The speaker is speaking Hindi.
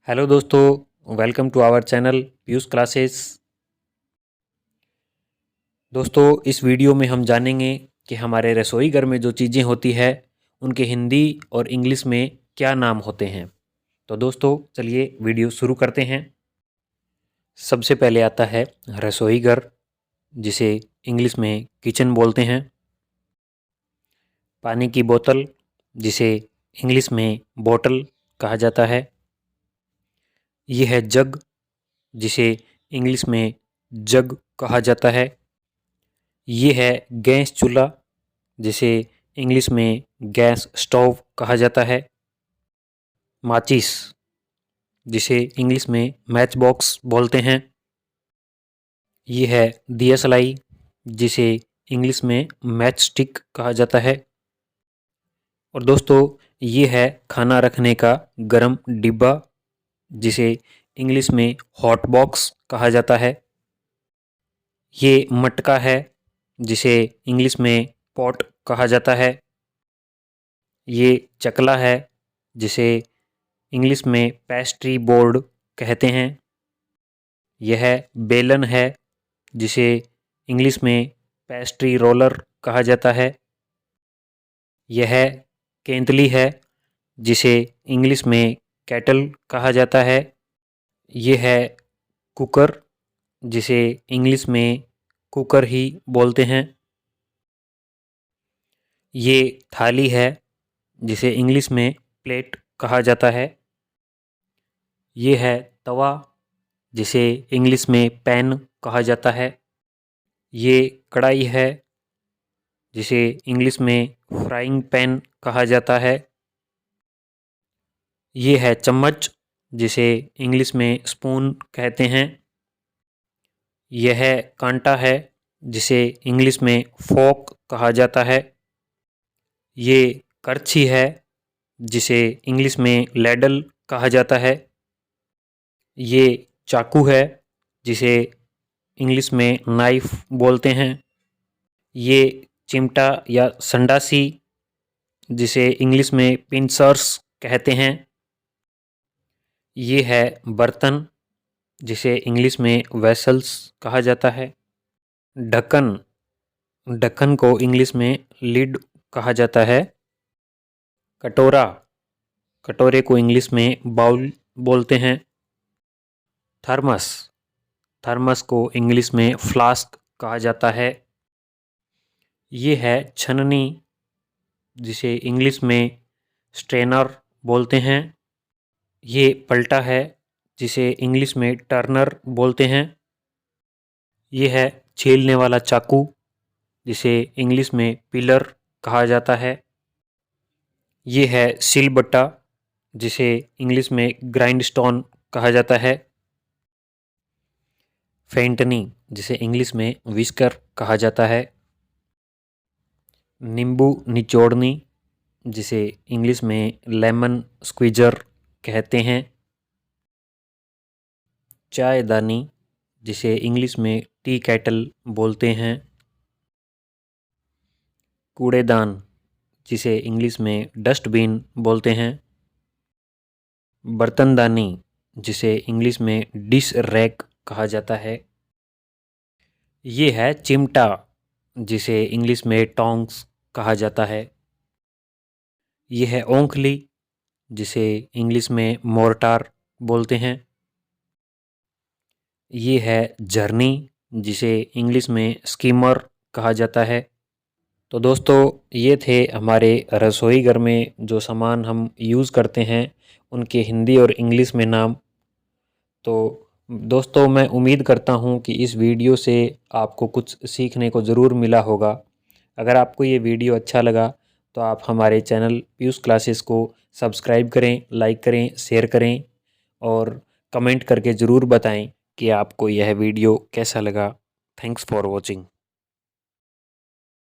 हेलो दोस्तों, welcome to our channel Piyush classes. दोस्तों, इस वीडियो में हम जानेंगे कि हमारे रसोई घर में जो चीज़ें होती है उनके हिंदी और इंग्लिश में क्या नाम होते हैं। तो दोस्तों चलिए वीडियो शुरू करते हैं। सबसे पहले आता है रसोई घर, जिसे इंग्लिश में किचन बोलते हैं। पानी की बोतल, जिसे इंग्लिश में बॉटल कहा जाता है। यह है जग, जिसे इंग्लिश में जग कहा जाता है। ये है गैस चूल्हा, जिसे इंग्लिश में गैस स्टोव कहा जाता है। माचिस, जिसे इंग्लिश में मैच बॉक्स बोलते हैं। ये है दियसलाई, जिसे इंग्लिश में मैच स्टिक कहा जाता है। और दोस्तों, ये है खाना रखने का गर्म डिब्बा, जिसे इंग्लिश में हॉट बॉक्स कहा जाता है। ये मटका है, जिसे इंग्लिश में पॉट कहा जाता है। ये चकला है, जिसे इंग्लिश में पेस्ट्री बोर्ड कहते हैं। यह बेलन है, जिसे इंग्लिश में पेस्ट्री रोलर कहा जाता है। यह केंतली है, जिसे इंग्लिश में केटल कहा जाता है। यह है कुकर, जिसे इंग्लिश में कुकर ही बोलते हैं। ये थाली है, जिसे इंग्लिश में प्लेट कहा जाता है। ये है तवा, जिसे इंग्लिश में पैन कहा जाता है। ये कढ़ाई है, जिसे इंग्लिश में फ्राइंग पैन कहा जाता है। ये है चम्मच, जिसे इंग्लिश में स्पून कहते हैं। यह कांटा है, जिसे इंग्लिश में फोक कहा जाता है। ये करछी है, जिसे इंग्लिश में लैडल कहा जाता है। ये चाकू है, जिसे इंग्लिश में नाइफ बोलते हैं। ये चिमटा या संडासी, जिसे इंग्लिश में पिंचर्स कहते हैं। ये है बर्तन, जिसे इंग्लिश में वेसल्स कहा जाता है। ढक्कन, ढक्कन को इंग्लिश में लिड कहा जाता है। कटोरा, कटोरे को इंग्लिश में बाउल बोलते हैं। थर्मस, थर्मस को इंग्लिश में फ्लास्क कहा जाता है। ये है छन्नी, जिसे इंग्लिश में स्ट्रेनर बोलते हैं। ये पलटा है, जिसे इंग्लिश में टर्नर बोलते हैं। ये है छीलने वाला चाकू, जिसे इंग्लिश में पिलर कहा जाता है। ये है सिलबट्टा, जिसे इंग्लिश में ग्राइंडस्टोन कहा जाता है। फेंटनी, जिसे इंग्लिश में विस्कर कहा जाता है। नींबू निचोड़नी, जिसे इंग्लिश में लेमन स्क्वीजर कहते हैं। चायदानी, जिसे इंग्लिश में टी केटल बोलते हैं। कूड़ेदान, जिसे इंग्लिश में डस्टबिन बोलते हैं। बर्तनदानी, जिसे इंग्लिश में डिश रैक कहा जाता है। ये है चिमटा, जिसे इंग्लिश में टोंग्स कहा जाता है। ये है ओंखली, जिसे इंग्लिश में मोर्टार बोलते हैं। ये है झरनी, जिसे इंग्लिश में स्कीमर कहा जाता है। तो दोस्तों, ये थे हमारे रसोई घर में जो सामान हम यूज़ करते हैं उनके हिंदी और इंग्लिश में नाम। तो दोस्तों, मैं उम्मीद करता हूँ कि इस वीडियो से आपको कुछ सीखने को ज़रूर मिला होगा। अगर आपको ये वीडियो अच्छा लगा तो आप हमारे चैनल पीयूष क्लासेस को सब्सक्राइब करें, लाइक करें, शेयर करें और कमेंट करके ज़रूर बताएं कि आपको यह वीडियो कैसा लगा। Thanks for watching.